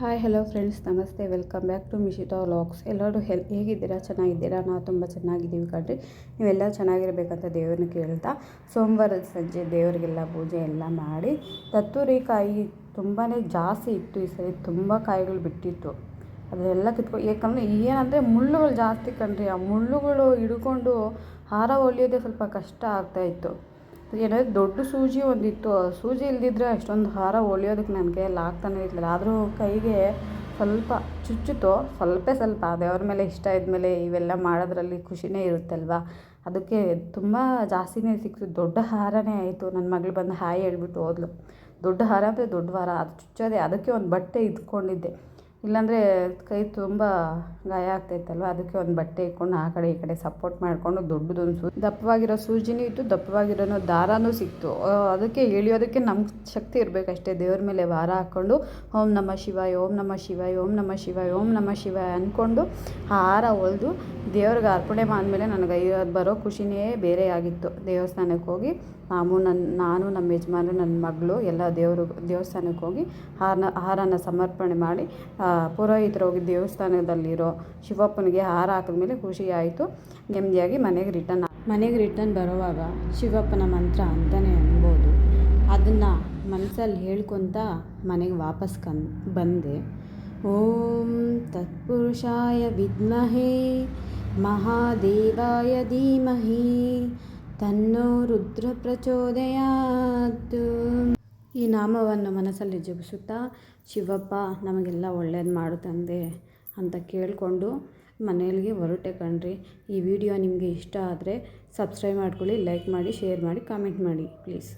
Hi hello friends, ನಮಸ್ತೆ. Welcome back to Mishita vlogs. ಎಲ್ಲರೂ ಹೇಗಿದ್ದೀರಾ? ಚೆನ್ನಾಗಿದ್ದೀರಾ? ನಾವು ತುಂಬ ಚೆನ್ನಾಗಿದ್ದೀವಿ ಕಣ್ರಿ. ನೀವೆಲ್ಲ ಚೆನ್ನಾಗಿರಬೇಕಂತ ದೇವ್ರನ್ನ ಕೇಳ್ತಾ ಸೋಮವಾರದ ಸಂಜೆ ದೇವರಿಗೆಲ್ಲ ಪೂಜೆ ಎಲ್ಲ ಮಾಡಿ ತತ್ತೂರಿ ಕಾಯಿ ತುಂಬಾ ಜಾಸ್ತಿ ಇತ್ತು. ಈ ಸರಿ ತುಂಬ ಕಾಯಿಗಳು ಬಿಟ್ಟಿತ್ತು. ಅದೆಲ್ಲ ಯಾಕಂದರೆ ಏನಂದರೆ ಮುಳ್ಳುಗಳು ಜಾಸ್ತಿ ಕಣ್ರಿ. ಆ ಮುಳ್ಳುಗಳು ಹಿಡ್ಕೊಂಡು ಹಾರ ಹೊಲಿಯೋದೇ ಸ್ವಲ್ಪ ಕಷ್ಟ ಆಗ್ತಾಯಿತ್ತು. ಏನಾದರೂ ದೊಡ್ಡ ಸೂಜಿ ಒಂದಿತ್ತು. ಸೂಜಿ ಇಲ್ದಿದ್ರೆ ಅಷ್ಟೊಂದು ಹಾರ ಹೊಲಿಯೋದಕ್ಕೆ ನನ್ನ ಕೈಯಲ್ಲಿ ಆಗ್ತಾನೆ ಇರಲಿಲ್ಲ. ಆದರೂ ಕೈಗೆ ಸ್ವಲ್ಪ ಚುಚ್ಚಿತು, ಸ್ವಲ್ಪ ದೇವ್ರ ಮೇಲೆ ಇಷ್ಟ ಇದ್ಮೇಲೆ ಇವೆಲ್ಲ ಮಾಡೋದ್ರಲ್ಲಿ ಖುಷಿನೇ ಇರುತ್ತಲ್ವ. ಅದಕ್ಕೆ ತುಂಬ ಜಾಸ್ತಿನೇ ಸಿಕ್ತು. ದೊಡ್ಡ ಹಾರನೇ ಆಯಿತು. ನನ್ನ ಮಗಳು ಬಂದು ಹಾಯ್ ಹೇಳ್ಬಿಟ್ಟು ಹೋದ್ಲು. ದೊಡ್ಡ ಹಾರ ಅಂದರೆ ದೊಡ್ಡ ಹಾರ, ಅದು ಚುಚ್ಚೋದೆ. ಅದಕ್ಕೆ ಒಂದು ಬಟ್ಟೆ ಇಟ್ಕೊಂಡಿದ್ದೆ, ಇಲ್ಲಾಂದರೆ ಕೈ ತುಂಬ ಗಾಯ ಆಗ್ತಾಯಿತ್ತಲ್ವ. ಅದಕ್ಕೆ ಒಂದು ಬಟ್ಟೆ ಇಟ್ಕೊಂಡು ಆ ಕಡೆ ಈ ಕಡೆ ಸಪೋರ್ಟ್ ಮಾಡಿಕೊಂಡು ದೊಡ್ಡದೊಂದು ದಪ್ಪವಾಗಿರೋ ಸೂಜಿನೂ ಇತ್ತು, ದಪ್ಪವಾಗಿರೋ ದಾರನೂ ಸಿಕ್ತು. ಅದಕ್ಕೆ ಎಳಿಯೋದಕ್ಕೆ ನಮ್ಗೆ ಶಕ್ತಿ ಇರಬೇಕಷ್ಟೇ. ದೇವ್ರ ಮೇಲೆ ಭಾರ ಹಾಕ್ಕೊಂಡು ಓಂ ನಮಃ ಶಿವಾಯ, ಓಂ ನಮಃ ಶಿವಾಯ, ಓಂ ನಮಃ ಶಿವಾಯ, ಓಂ ನಮಃ ಶಿವಾಯ ಅಂದ್ಕೊಂಡು ಆ ಹಾರ ಹೊಲಿದು ದೇವ್ರಿಗೆ ಅರ್ಪಣೆ ಮಾಡಿದ್ಮೇಲೆ ನನಗೆ ಬರೋ ಖುಷಿನೇ ಬೇರೆ ಆಗಿತ್ತು. ದೇವಸ್ಥಾನಕ್ಕೆ ಹೋಗಿ ನಾನು ನಮ್ಮ ಯಜಮಾನರು, ನನ್ನ ಮಗಳು ಎಲ್ಲ ದೇವಸ್ಥಾನಕ್ಕೆ ಹೋಗಿ ಹಾರನ ಸಮರ್ಪಣೆ ಮಾಡಿ ಪುರೋಹಿತರು ಹೋಗಿ ದೇವಸ್ಥಾನದಲ್ಲಿರೋ ಶಿವಪ್ಪನಿಗೆ ಹಾರ ಹಾಕಿದ್ಮೇಲೆ ಖುಷಿ ಆಯಿತು. ನೆಮ್ಮದಿಯಾಗಿ ಮನೆಗೆ ರಿಟರ್ನ್ ಬರುವಾಗ ಶಿವಪ್ಪನ ಮಂತ್ರ ಅಂತಲೇ ಅನ್ಬೋದು. ಅದನ್ನು ಮನಸ್ಸಲ್ಲಿ ಹೇಳ್ಕೊತ ಮನೆಗೆ ವಾಪಸ್ ಬಂದೆ. ಓಂ ತತ್ಪುರುಷಾಯ ವಿದ್ಮಹೇ ಮಹಾದೇವಾಯ ಧೀಮಹಿ ತನ್ನೋ ರುದ್ರ ಪ್ರಚೋದಯಾತ್. ಈ ನಾಮವನ್ನು ಮನಸ್ಸಲ್ಲಿ ಜಪಿಸುತ್ತಾ ಶಿವಪ್ಪ ನಮಗೆಲ್ಲ ಒಳ್ಳೇದು ಮಾಡು ತಂದೆ ಅಂತ ಕೇಳಿಕೊಂಡು ಮನೆಯಲ್ಲಿಗೆ ಹೊರಟೆ ಕಣ್ರಿ. ಈ ವಿಡಿಯೋ ನಿಮಗೆ ಇಷ್ಟ ಆದರೆ ಸಬ್ಸ್ಕ್ರೈಬ್ ಮಾಡ್ಕೊಳ್ಳಿ, ಲೈಕ್ ಮಾಡಿ, ಶೇರ್ ಮಾಡಿ, ಕಾಮೆಂಟ್ ಮಾಡಿ ಪ್ಲೀಸ್.